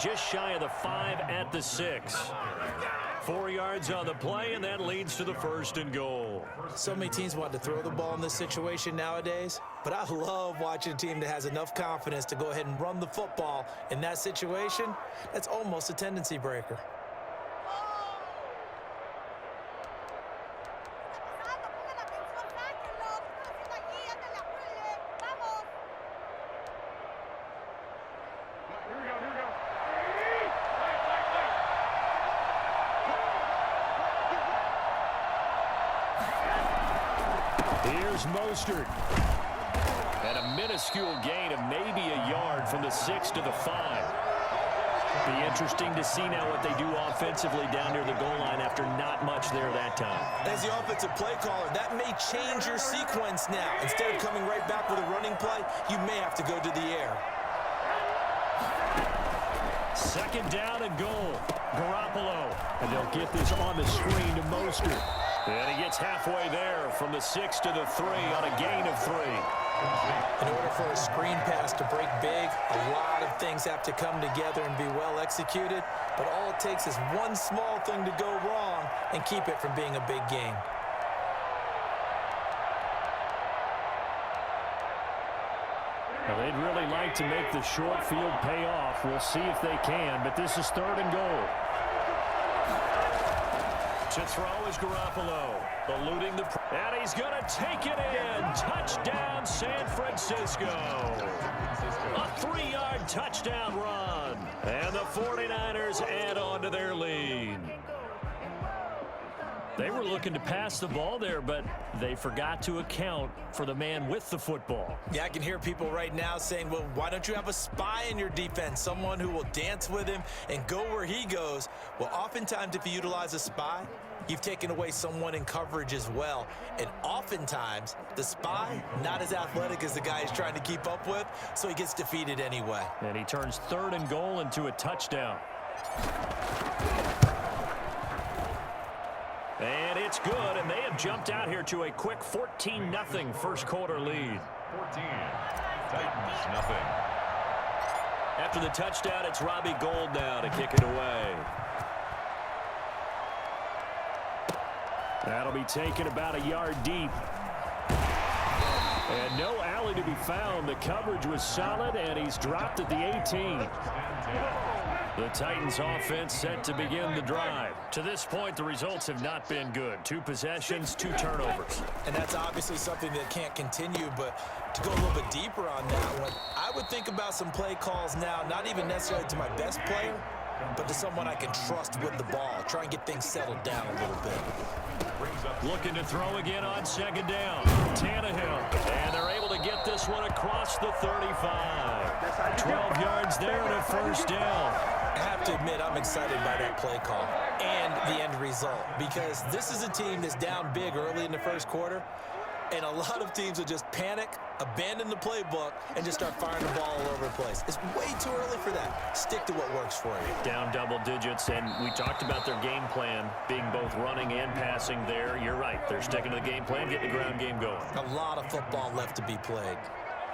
just shy of the 5 at the 6. 4 yards on the play, and that leads to the 1st and goal. So many teams want to throw the ball in this situation nowadays, but I love watching a team that has enough confidence to go ahead and run the football in that situation. That's almost a tendency breaker. Here's Mostert. And a minuscule gain of maybe a yard from the 6 to the 5. Be interesting to see now what they do offensively down near the goal line after not much there that time. As the offensive play caller, that may change your sequence now. Instead of coming right back with a running play, you may have to go to the air. 2nd down and goal. Garoppolo. And they'll get this on the screen to Mostert. And he gets halfway there from the 6 to the 3 on a gain of 3. In order for a screen pass to break big, a lot of things have to come together and be well executed. But all it takes is one small thing to go wrong and keep it from being a big gain. Well, they'd really like to make the short field pay off. We'll see if they can, but this is 3rd and goal. To throw is Garoppolo, eluding the... And he's going to take it in. Touchdown, San Francisco. A 3-yard touchdown run. And the 49ers add on to their lead. They were looking to pass the ball there, but they forgot to account for the man with the football. Yeah, I can hear people right now saying, well, why don't you have a spy in your defense, someone who will dance with him and go where he goes? Well, oftentimes if you utilize a spy, you've taken away someone in coverage as well. And oftentimes, the spy, not as athletic as the guy he's trying to keep up with, so he gets defeated anyway. And he turns 3rd and goal into a touchdown. And it's good, and they have jumped out here to a quick 14-0 first quarter lead. 14, Titans, nothing. After the touchdown, it's Robbie Gould now to kick it away. That'll be taken about a yard deep. And no alley to be found. The coverage was solid, and he's dropped at the 18. The Titans offense set to begin the drive. To this point, the results have not been good. 2 possessions, 2 turnovers. And that's obviously something that can't continue, but to go a little bit deeper on that one, I would think about some play calls now, not even necessarily to my best player, but to someone I can trust with the ball. Try and get things settled down a little bit. Looking to throw again on 2nd down. Tannehill. And they're able to get this one across the 35. 12 yards there and a 1st down. I have to admit, I'm excited by that play call and the end result, because this is a team that's down big early in the first quarter, and a lot of teams will just panic, abandon the playbook, and just start firing the ball all over the place. It's way too early for that. Stick to what works for you. Down double digits, and we talked about their game plan being both running and passing there. You're right. They're sticking to the game plan, getting the ground game going. A lot of football left to be played.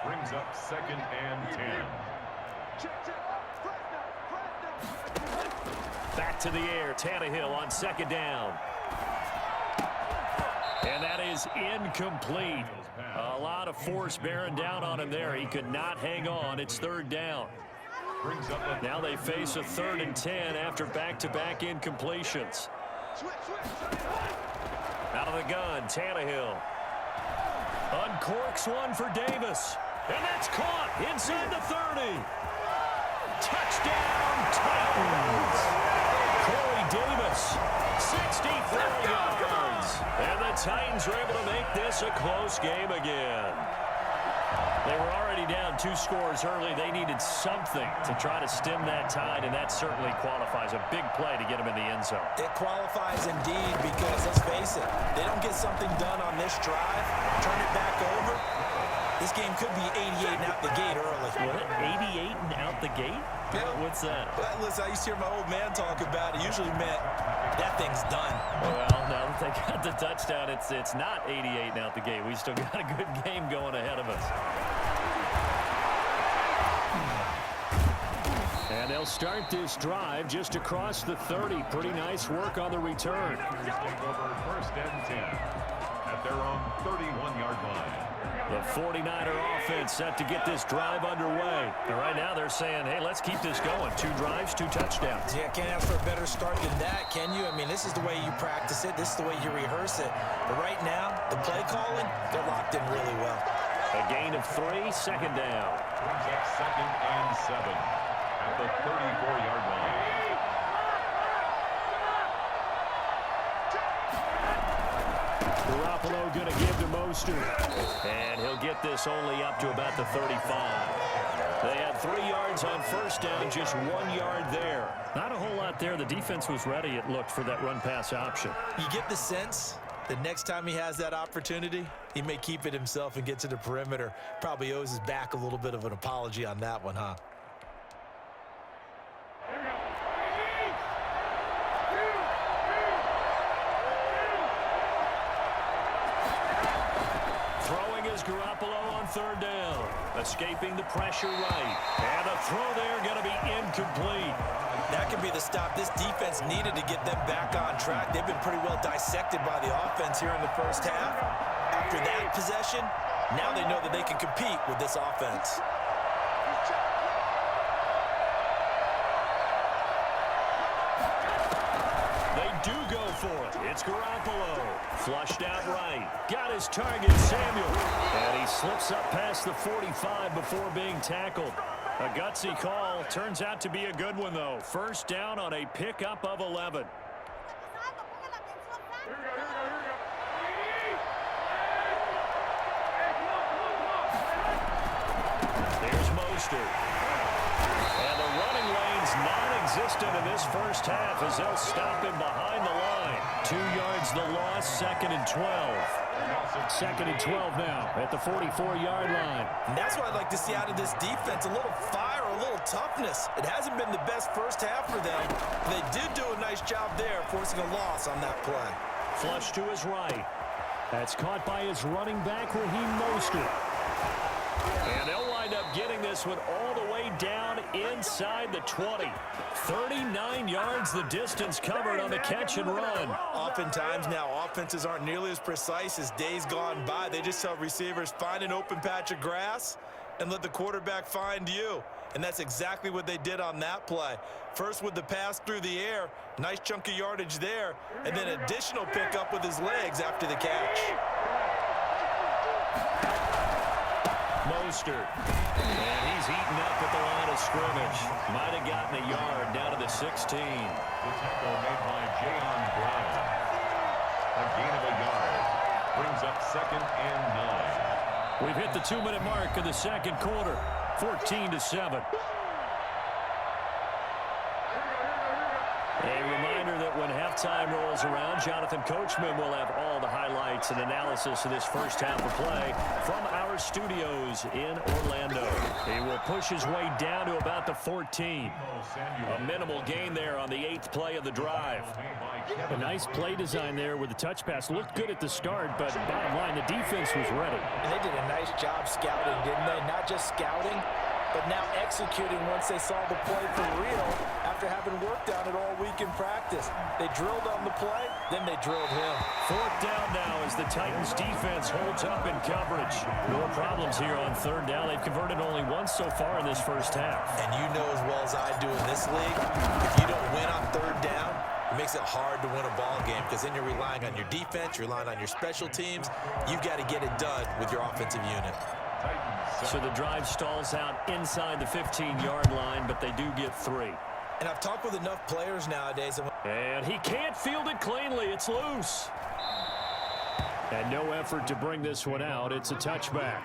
Brings up 2nd and 10. Back to the air. Tannehill on 2nd down. And that is incomplete. A lot of force bearing down on him there. He could not hang on. It's 3rd down. Now they face a 3rd and 10 after back-to-back incompletions. Out of the gun, Tannehill. Uncorks one for Davis. And that's caught inside the 30. Touchdown, Titans. Corey Davis, 64 yards. And the Titans are able to make this a close game again. They were already down 2 scores early. They needed something to try to stem that tide, and that certainly qualifies. A big play to get them in the end zone. It qualifies indeed, because let's face it, they don't get something done on this drive, turn it back over, this game could be 88 and out the gate early. What? 88 and out the gate? Yeah. What's that? Well, listen, I used to hear my old man talk about it. Usually meant that thing's done. Well, now that they got the touchdown, it's not 88 and out the gate. We still got a good game going ahead of us. And they'll start this drive just across the 30. Pretty nice work on the return. Take over first and 10 at their own 31-yard line. The 49er offense set to get this drive underway. And right now they're saying, hey, let's keep this going. 2 drives, 2 touchdowns. Yeah, can't ask for a better start than that, can you? I mean, this is the way you practice it. This is the way you rehearse it. But right now, the play calling, they're locked in really well. A gain of 3, second down. Brings up second and 7 at the 34-yard line. Garoppolo going to give to Mostert. And he'll get this only up to about the 35. They had 3 yards on first down, just 1 yard there. Not a whole lot there. The defense was ready, it looked, for that run-pass option. You get the sense the next time he has that opportunity, he may keep it himself and get to the perimeter. Probably owes his back a little bit of an apology on that one, huh? Throwing is Garoppolo on third down. Escaping the pressure right. And a throw there going to be incomplete. That could be the stop this defense needed to get them back on track. They've been pretty well dissected by the offense here in the first half. After that possession, now they know that they can compete with this offense. They do go for it. It's Garoppolo. Flushed out right. Got his target, Samuel. And he slips up past the 45 before being tackled. A gutsy call. Turns out to be a good one, though. First down on a pickup of 11. Here's Mostert. And the running lane's non-existent in this first half as they'll stop him behind the line. 2 yards the loss, second and 12. Second and 12 now at the 44-yard line. And that's what I'd like to see out of this defense, a little fire, a little toughness. It hasn't been the best first half for them. They did do a nice job there, forcing a loss on that play. Flush to his right. That's caught by his running back, Raheem Mostert. And they'll wind up getting this one all the way down inside the 20. 39 yards the distance covered on the catch and run. Oftentimes now, offenses aren't nearly as precise as days gone by. They just tell receivers, find an open patch of grass and let the quarterback find you. And that's exactly what they did on that play. First with the pass through the air, nice chunk of yardage there, and then additional pickup with his legs after the catch. Mostert. And he's eaten up at the line of scrimmage. Might have gotten a yard down to the 16. The tackle made by Jayon Brown. A gain of a yard. Brings up second and 9. We've hit the 2-minute mark of the second quarter. 14-7. A reminder that when halftime rolls around, Jonathan Coachman will have all the highlights and analysis of this first half of play from our studios in Orlando. He will push his way down to about the 14. A minimal gain there on the 8th play of the drive. A nice play design there with the touch pass. Looked good at the start, but bottom line, the defense was ready. And they did a nice job scouting, didn't they? Not just scouting, but now executing once they saw the play for real after having worked on it all week in practice. They drilled on the play, then they drilled him. 4th down now as the Titans defense holds up in coverage. More problems here on 3rd down. They've converted only once so far in this first half. And you know as well as I do in this league, if you don't win on 3rd down, it makes it hard to win a ball game because then you're relying on your defense, you're relying on your special teams. You've got to get it done with your offensive unit. So the drive stalls out inside the 15-yard line, but they do get 3. And I've talked with enough players nowadays. And he can't field it cleanly. It's loose. And no effort to bring this one out. It's a touchback.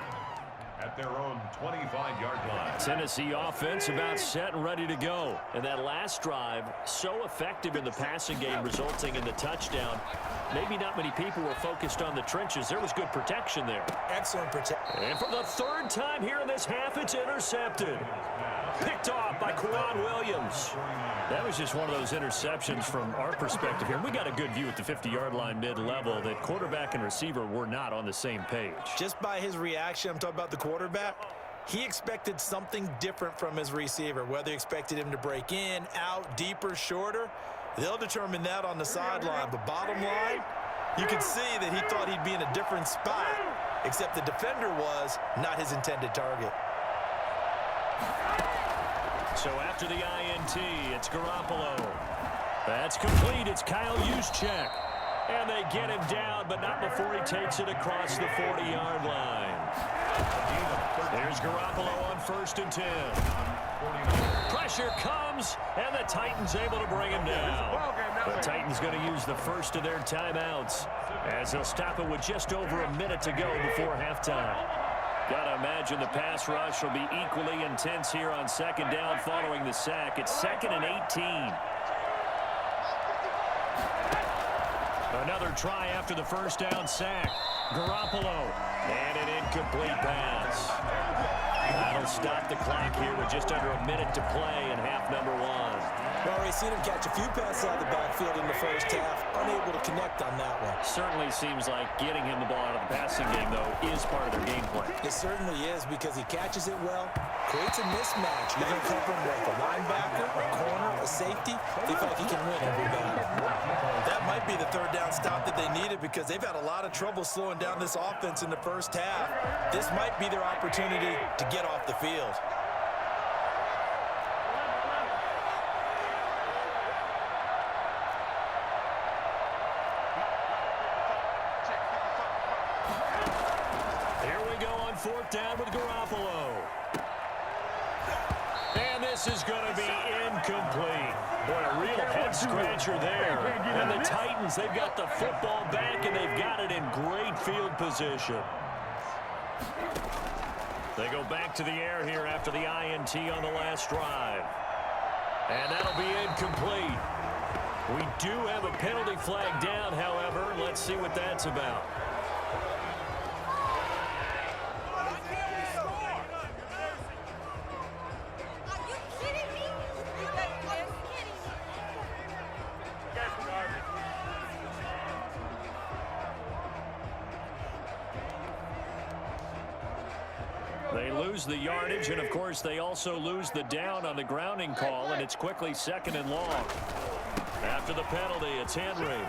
At their own 25-yard line. Tennessee offense about set and ready to go. And that last drive, so effective in the passing game, resulting in the touchdown. Maybe not many people were focused on the trenches. There was good protection there. Excellent protection. And for the 3rd time here in this half, it's intercepted. Picked off by Quan Williams. That was just one of those interceptions from our perspective here. We got a good view at the 50-yard line mid-level that quarterback and receiver were not on the same page. Just by his reaction, I'm talking about the quarterback, He expected something different from his receiver, whether he expected him to break in, out, deeper, shorter. They'll determine that on the sideline. But bottom line, you could see that he thought he'd be in a different spot, except the defender was not his intended target. So after the INT, it's Garoppolo. That's complete. It's Kyle Juszczyk. And they get him down, but not before he takes it across the 40-yard line. There's Garoppolo on 1st and 10. Pressure comes, and the Titans able to bring him down. The Titans going to use the first of their timeouts as they'll stop it with just over a minute to go before halftime. Got to imagine the pass rush will be equally intense here on 2nd down following the sack. It's 2nd and 18. Another try after the 1st down sack. Garoppolo. And an incomplete pass. That'll stop the clock here with just under a minute to play in half number 1. Well, we've seen him catch a few passes out of the backfield in the first half, unable to connect on that one. Certainly seems like getting him the ball out of the passing game, though, is part of their game plan. It certainly is, because he catches it well, creates a mismatch. You can cover him with a linebacker, a corner, a safety. They feel like he can win every battle. That might be the 3rd down stop that they needed, because they've had a lot of trouble slowing down this offense in the first half. This might be their opportunity to get off the field. Here we go on 4th down with Garoppolo. And this is going to be incomplete. Boy, a real head-scratcher there. And the Titans, they've got the football back, and they've got it in great field position. They go back to the air here after the INT on the last drive. And that'll be incomplete. We do have a penalty flag down, however. Let's see what that's about. They lose the yardage, and of course they also lose the down on the grounding call, and it's quickly 2nd and long. After the penalty, it's Henry.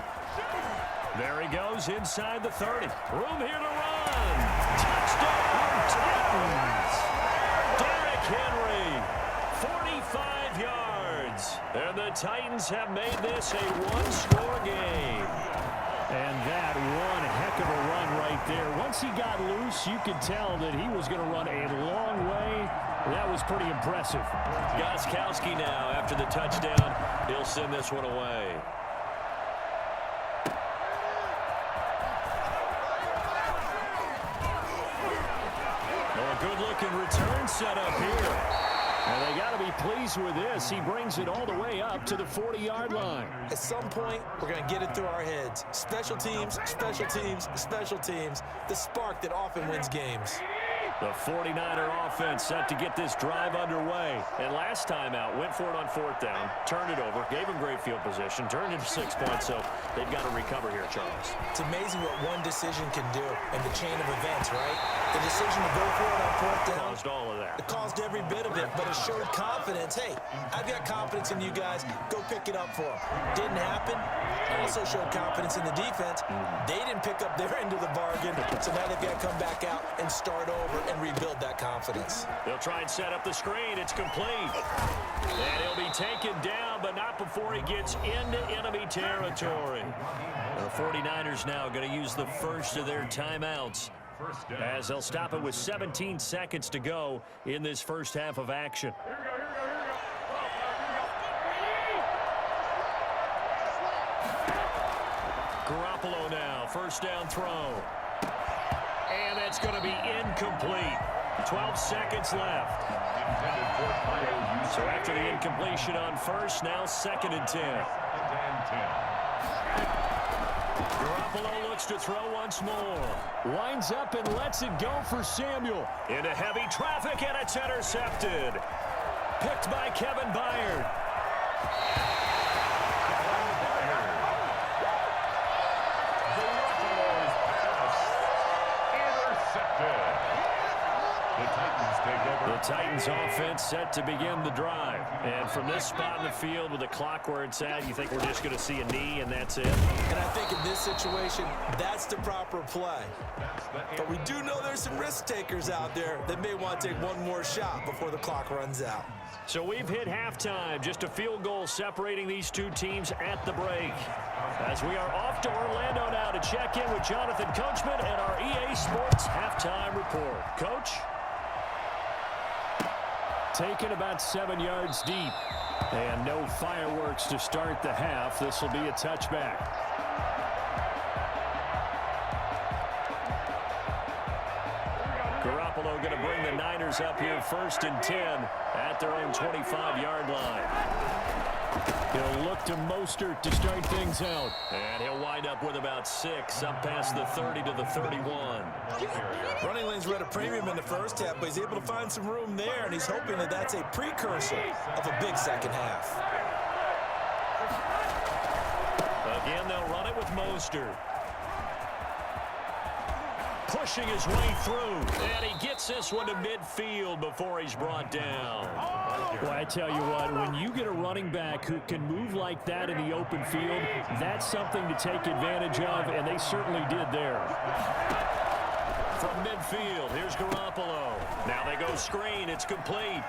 There he goes inside the 30. Room here to run. Touchdown, Titans. Derrick Henry, 45 yards. And the Titans have made this a one-score game. And that one heck of a run right there. Once he got loose, you could tell that he was going to run a long way. That was pretty impressive. Gostkowski now, after the touchdown, he'll send this one away. Well, a good-looking return set up here. And they got to be pleased with this. He brings it all the way up to the 40-yard line. At some point, we're going to get it through our heads. Special teams, special teams, special teams. The spark that often wins games. The 49er offense set to get this drive underway. And last time out, went for it on 4th down, turned it over, gave him great field position, turned into 6 points, so they've got to recover here, Charles. It's amazing what one decision can do in the chain of events, right? The decision to go for it on 4th down. Caused all of that. It caused every bit of it, but it showed confidence. Hey, I've got confidence in you guys. Go pick it up for them. Didn't happen. Also showed confidence in the defense. They didn't pick up their end of the bargain, so now they've got to come back out and start over and rebuild that confidence. They'll try and set up the screen. It's complete. And he'll be taken down, but not before he gets into enemy territory. The 49ers now going to use the first of their timeouts as they'll stop it with 17 seconds to go in this first half of action. Garoppolo now, 1st down throw. And that's going to be incomplete. 12 seconds left. So after the incompletion on 1st, now 2nd and 10. Garoppolo looks to throw once more. Winds up and lets it go for Samuel. Into heavy traffic, and it's intercepted. Picked by Kevin Byard. The Titans take Titans offense set to begin the drive. And from this spot in the field with the clock where it's at, you think we're just going to see a knee and that's it? And I think in this situation, that's the proper play. But we do know there's some risk takers out there that may want to take one more shot before the clock runs out. So we've hit halftime. Just a field goal separating these two teams at the break. As we are off to Orlando now to check in with Jonathan Coachman and our EA Sports halftime report. Coach? Taken about 7 yards deep. And no fireworks to start the half. This will be a touchback. Garoppolo going to bring the Niners up here 1st and 10 at their own 25-yard line. He'll look to Mostert to start things out. And he'll wind up with about 6 up past the 30 to the 31. Running lanes were at a premium in the first half, but he's able to find some room there, and he's hoping that that's a precursor of a big second half. Again, they'll run it with Mostert. Pushing his way through, and he gets this one to midfield before he's brought down. Well, I tell you what, when you get a running back who can move like that in the open field, that's something to take advantage of, and they certainly did there. From midfield, here's Garoppolo. Now they go screen, it's complete.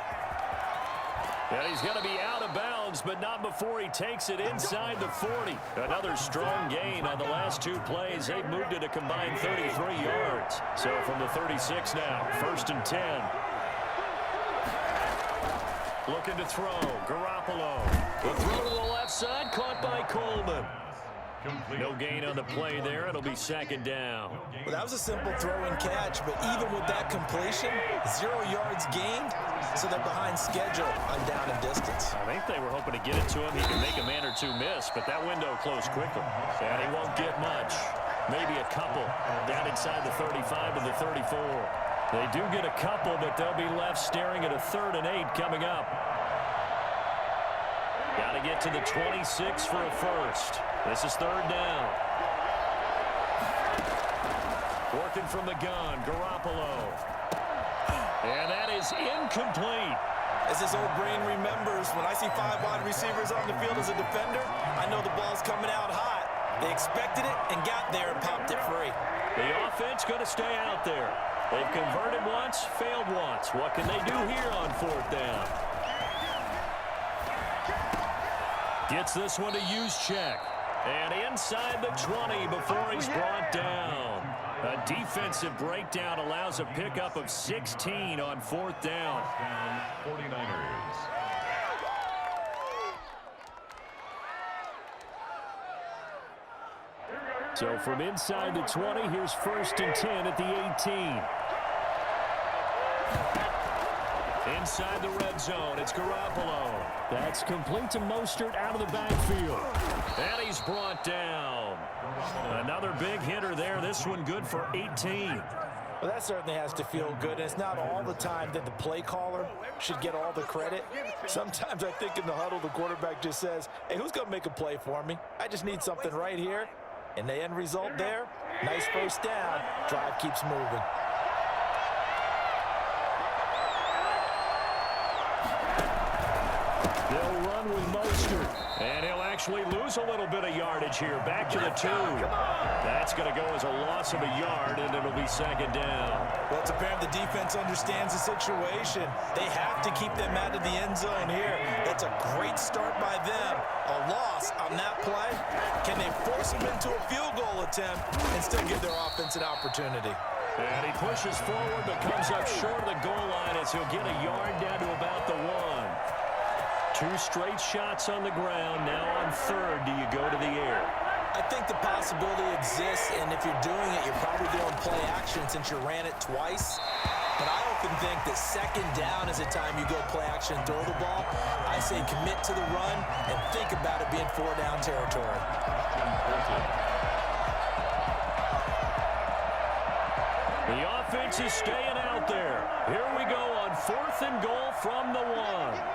And he's going to be out of bounds, but not before he takes it inside the 40. Another strong gain on the last 2 plays. They've moved it a combined 33 yards. So from the 36 now, 1st and 10. Looking to throw. Garoppolo. The throw to the left side, caught by Coleman. No gain on the play there. It'll be 2nd down. Well, that was a simple throw and catch, but even with that completion, 0 yards gained, so they're behind schedule on down and distance. I think they were hoping to get it to him. He can make a man or 2 miss, but that window closed quickly. And he won't get much. Maybe a couple down inside the 35 to the 34. They do get a couple, but they'll be left staring at a 3rd and 8 coming up. Got to get to the 26 for a first. This is 3rd down. Working from the gun, Garoppolo. And that is incomplete. As his old brain remembers, when I see 5 wide receivers on the field as a defender, I know the ball's coming out hot. They expected it and got there and popped it free. The offense going to stay out there. They've converted once, failed once. What can they do here on 4th down? Gets this one to Juszczyk. And inside the 20 before he's brought down. A defensive breakdown allows a pickup of 16 on 4th down. 49ers. So from inside the 20, here's 1st and 10 at the 18. Inside the red zone, it's Garoppolo. That's complete to Mostert out of the backfield. And he's brought down. Another big hitter there. This one good for 18. Well, that certainly has to feel good. And it's not all the time that the play caller should get all the credit. Sometimes I think in the huddle, the quarterback just says, hey, who's going to make a play for me? I just need something right here. And the end result there, nice 1st down. Drive keeps moving. They'll run with Mostert, and he'll actually lose a little bit of yardage here. Back to the 2. That's going to go as a loss of a yard, and it'll be 2nd down. Well, it's apparent the defense understands the situation. They have to keep them out of the end zone here. That's a great start by them. A loss on that play. Can they force them into a field goal attempt and still give their offense an opportunity? And he pushes forward, but comes up short of the goal line as he'll get a yard down to about the 1. 2 straight shots on the ground. Now on 3rd, do you go to the air? I think the possibility exists, and if you're doing it, you're probably doing play action since you ran it twice. But I often think that 2nd down is the time you go play action and throw the ball. I say commit to the run and think about it being 4-down territory. The offense is staying out there. Here we go on 4th and goal from the 1.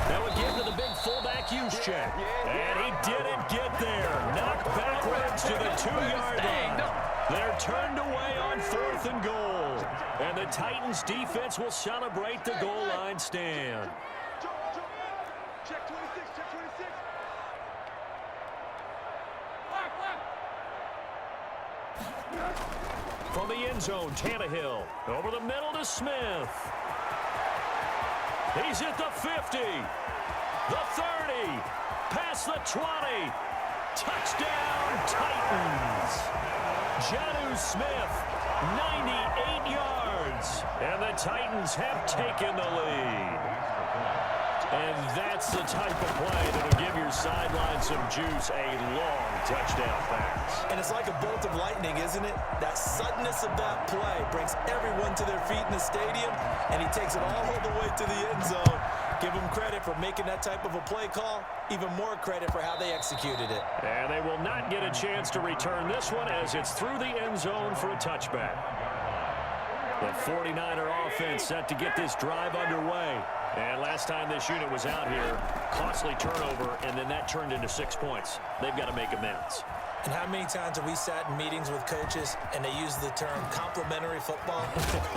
Now again to the big fullback, Juszczyk. And he didn't get there. Knocked backwards to the 2-yard line. They're turned away on 4th and goal. And the Titans defense will celebrate the goal line stand. Check 26, check 26. From the end zone, Tannehill. Over the middle to Smith. He's at the 50. The 30. Past the 20. Touchdown, Titans. Jonnu Smith, 98 yards. And the Titans have taken the lead. And that's the type of play that'll give your sideline some juice, a long touchdown pass. And it's like a bolt of lightning, isn't it? That suddenness of that play brings everyone to their feet in the stadium, and he takes it all the way to the end zone. Give him credit for making that type of a play call, even more credit for how they executed it. And they will not get a chance to return this one as it's through the end zone for a touchback. The 49er offense set to get this drive underway. And last time this unit was out here, costly turnover, and then that turned into 6 points. They've got to make amends. And how many times have we sat in meetings with coaches and they use the term complementary football?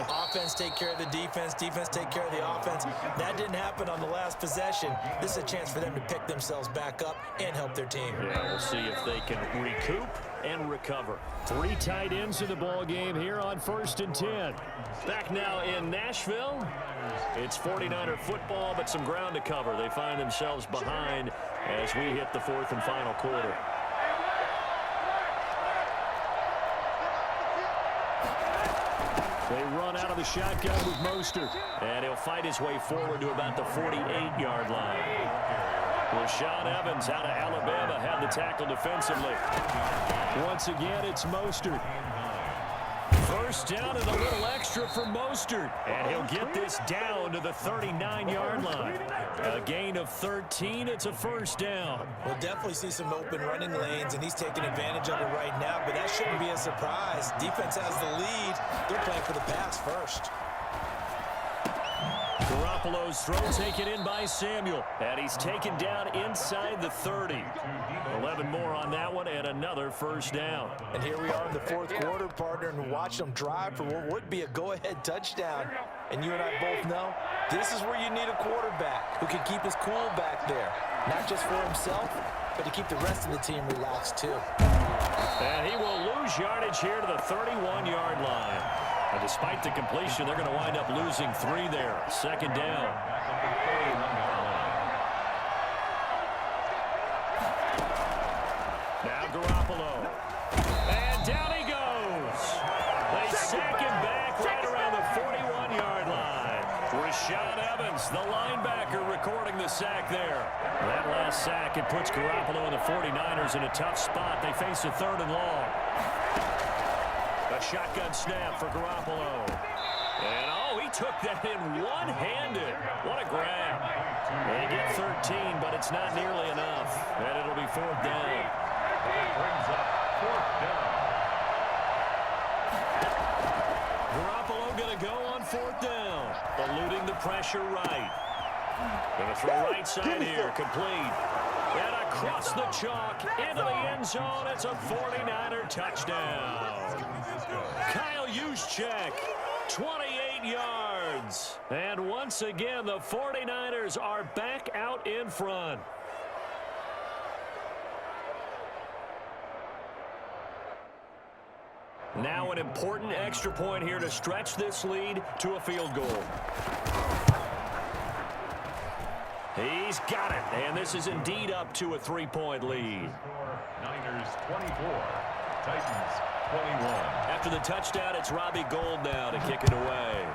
Offense take care of the defense, defense take care of the offense. That didn't happen on the last possession. This is a chance for them to pick themselves back up and help their team. Yeah, we'll see if they can recoup and recover. 3 tight ends in the ball game here on 1st and 10. Back now in Nashville. It's 49er football, but some ground to cover. They find themselves behind as we hit the 4th and final quarter. They run out of the shotgun with Mostert, and he'll fight his way forward to about the 48-yard line. Rashaan Evans out of Alabama had the tackle defensively. Once again, it's Mostert. First down and a little extra for Mostert, and he'll get this down to the 39-yard line. A gain of 13, it's a first down. We'll definitely see some open running lanes, and he's taking advantage of it right now, but that shouldn't be a surprise. Defense has the lead. They're playing for the pass first. Garoppolo's throw taken in by Samuel, and he's taken down inside the 30. 11 more on that one, and another first down. And here we are in the 4th quarter, partner, and watch them drive for what would be a go-ahead touchdown. And you and I both know this is where you need a quarterback who can keep his cool back there, not just for himself, but to keep the rest of the team relaxed too. And he will lose yardage here to the 31-yard line. And despite the completion, they're going to wind up losing 3 there. Second down. Now Garoppolo. And down he goes. They sack him back right around the 41-yard line. Rashaan Evans, the linebacker, recording the sack there. That last sack, it puts Garoppolo and the 49ers in a tough spot. They face a 3rd and long. A shotgun snap for Garoppolo. And, oh, he took that in one-handed. What a grab. They get 13, but it's not nearly enough. And it'll be 4th down. That brings up 4th down. Garoppolo going to go on 4th down. Eluding the pressure right. Going to throw right side here. Complete. And across the chalk into the end zone. It's a 49er touchdown. Kyle Juszczyk, 28 yards. And once again, the 49ers are back out in front. Now an important extra point here to stretch this lead to a field goal. He's got it, and this is indeed up to a 3-point lead. Niners 24, Titans 21. After the touchdown, it's Robbie Gould now to kick it away.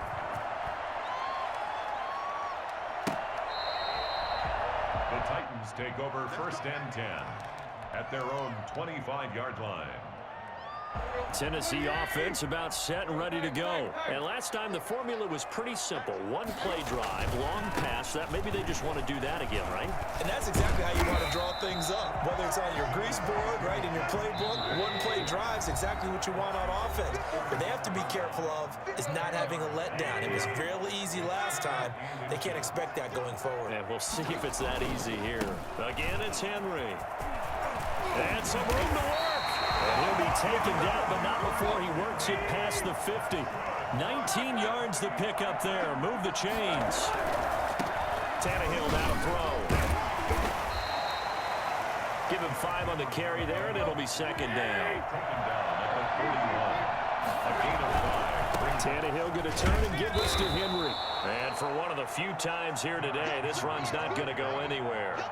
The Titans take over 1st and 10 at their own 25-yard line. Tennessee offense about set and ready to go. And last time the formula was pretty simple. 1-play drive, long pass. That maybe they just want to do that again, right? And that's exactly how you want to draw things up. Whether it's on your grease board, right, in your playbook, 1-play drive is exactly what you want on offense. What they have to be careful of is not having a letdown. It was fairly easy last time. They can't expect that going forward. And we'll see if it's that easy here. Again, it's Henry. And some room to work. And he'll be taken down, but not before he works it past the 50. 19 yards to pick up there. Move the chains. Tannehill now to throw. Give him 5 on the carry there, and it'll be second down. Tannehill going to turn and give this to Henry. And for one of the few times here today, this run's not going to go anywhere.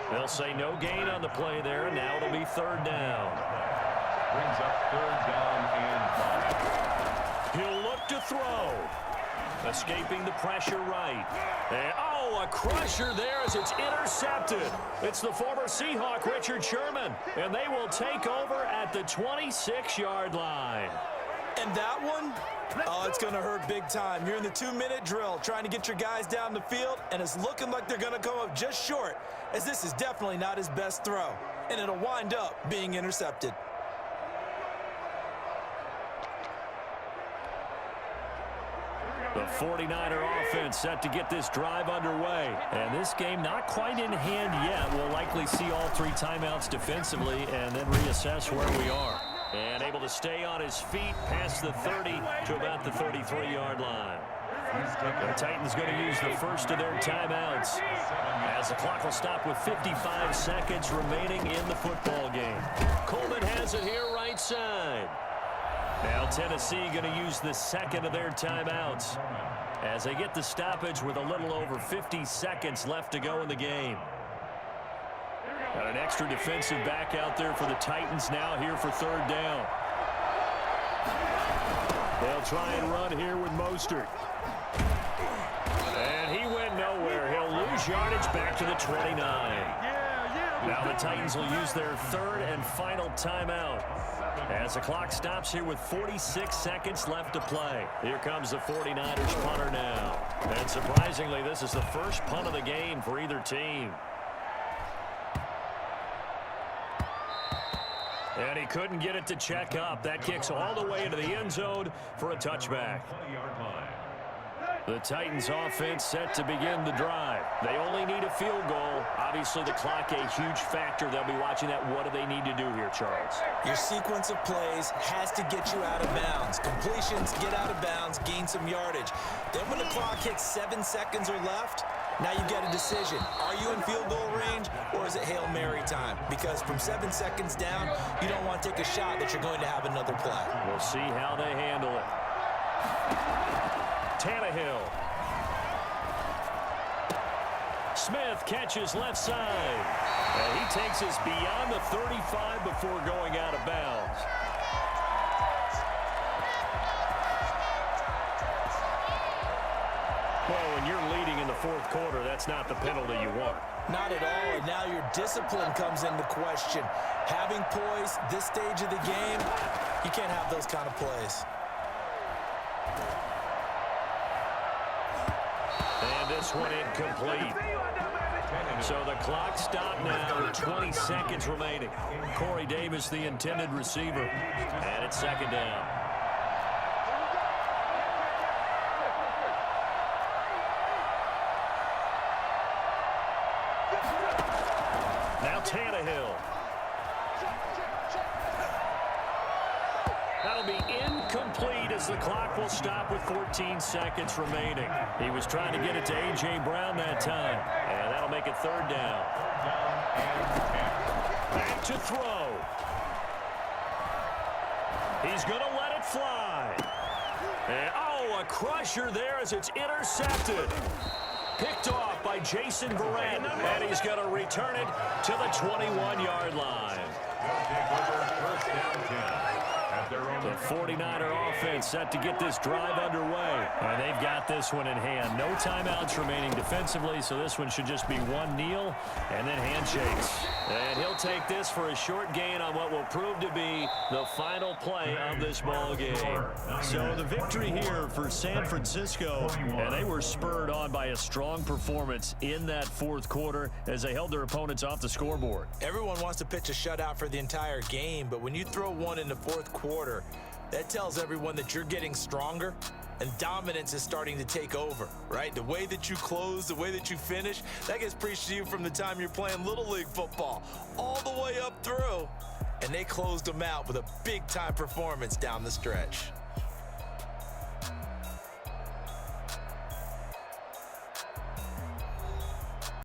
They'll say no gain on the play there, and now it'll be third down. Brings up third down and 5. He'll look to throw. Escaping the pressure right. And, a crusher there as it's intercepted. It's the former Seahawk, Richard Sherman. And they will take over at the 26-yard line. And that one, it's going to hurt big time. You're in the 2-minute drill trying to get your guys down the field, and it's looking like they're going to come up just short, as this is definitely not his best throw. And it'll wind up being intercepted. The 49er offense set to get this drive underway. And this game not quite in hand yet. We'll likely see all 3 timeouts defensively and then reassess where we are. And able to stay on his feet past the 30 to about the 33-yard line. The Titans going to use the first of their timeouts as the clock will stop with 55 seconds remaining in the football game. Coleman has it here right side. Now Tennessee going to use the second of their timeouts as they get the stoppage with a little over 50 seconds left to go in the game. Got an extra defensive back out there for the Titans now here for third down. They'll try and run here with Mostert. And he went nowhere. He'll lose yardage back to the 29. Now the Titans will use their third and final timeout as the clock stops here with 46 seconds left to play. Here comes the 49ers punter now. And surprisingly, this is the first punt of the game for either team. And he couldn't get it to check up. That kicks all the way into the end zone for a touchback. The Titans offense set to begin the drive. They only need a field goal. Obviously, the clock a huge factor. They'll be watching that. What do they need to do here, Charles? Your sequence of plays has to get you out of bounds. Completions, get out of bounds, gain some yardage. Then when the clock hits 7 seconds or left, now you get a decision. Are you in field goal range, or is it Hail Mary time? Because from 7 seconds down, you don't want to take a shot that you're going to have another play. We'll see how they handle it. Tannehill. Smith catches left side. And he takes us beyond the 35 before going out of bounds. Well, when you're leading in the fourth quarter, that's not the penalty you want. Not at all, and now your discipline comes into question. Having poise this stage of the game, you can't have those kind of plays. And this one incomplete. So the clock stopped now with 20 seconds remaining. Corey Davis, the intended receiver. And it's second down. Now Tannehill. That'll be incomplete as the clock will stop with 14 seconds remaining. He was trying to get it to A.J. Brown that time. And that'll make it third down. Back to throw. He's going to let it fly. And, a crusher there as it's intercepted. Picked off by Jason Verrett. And he's going to return it to the 21-yard line. The 49er offense set to get this drive underway. And they've got this one in hand. No timeouts remaining defensively, so this one should just be one kneel and then handshakes. And he'll take this for a short gain on what will prove to be the final play of this ball game. So the victory here for San Francisco, and they were spurred on by a strong performance in that fourth quarter as they held their opponents off the scoreboard. Everyone wants to pitch a shutout for the entire game, but when you throw one in the fourth quarter, that tells everyone that you're getting stronger and dominance is starting to take over, right? The way that you close, the way that you finish, that gets preached to you from the time you're playing Little League football all the way up through. and they closed them out with a big-time performance down the stretch.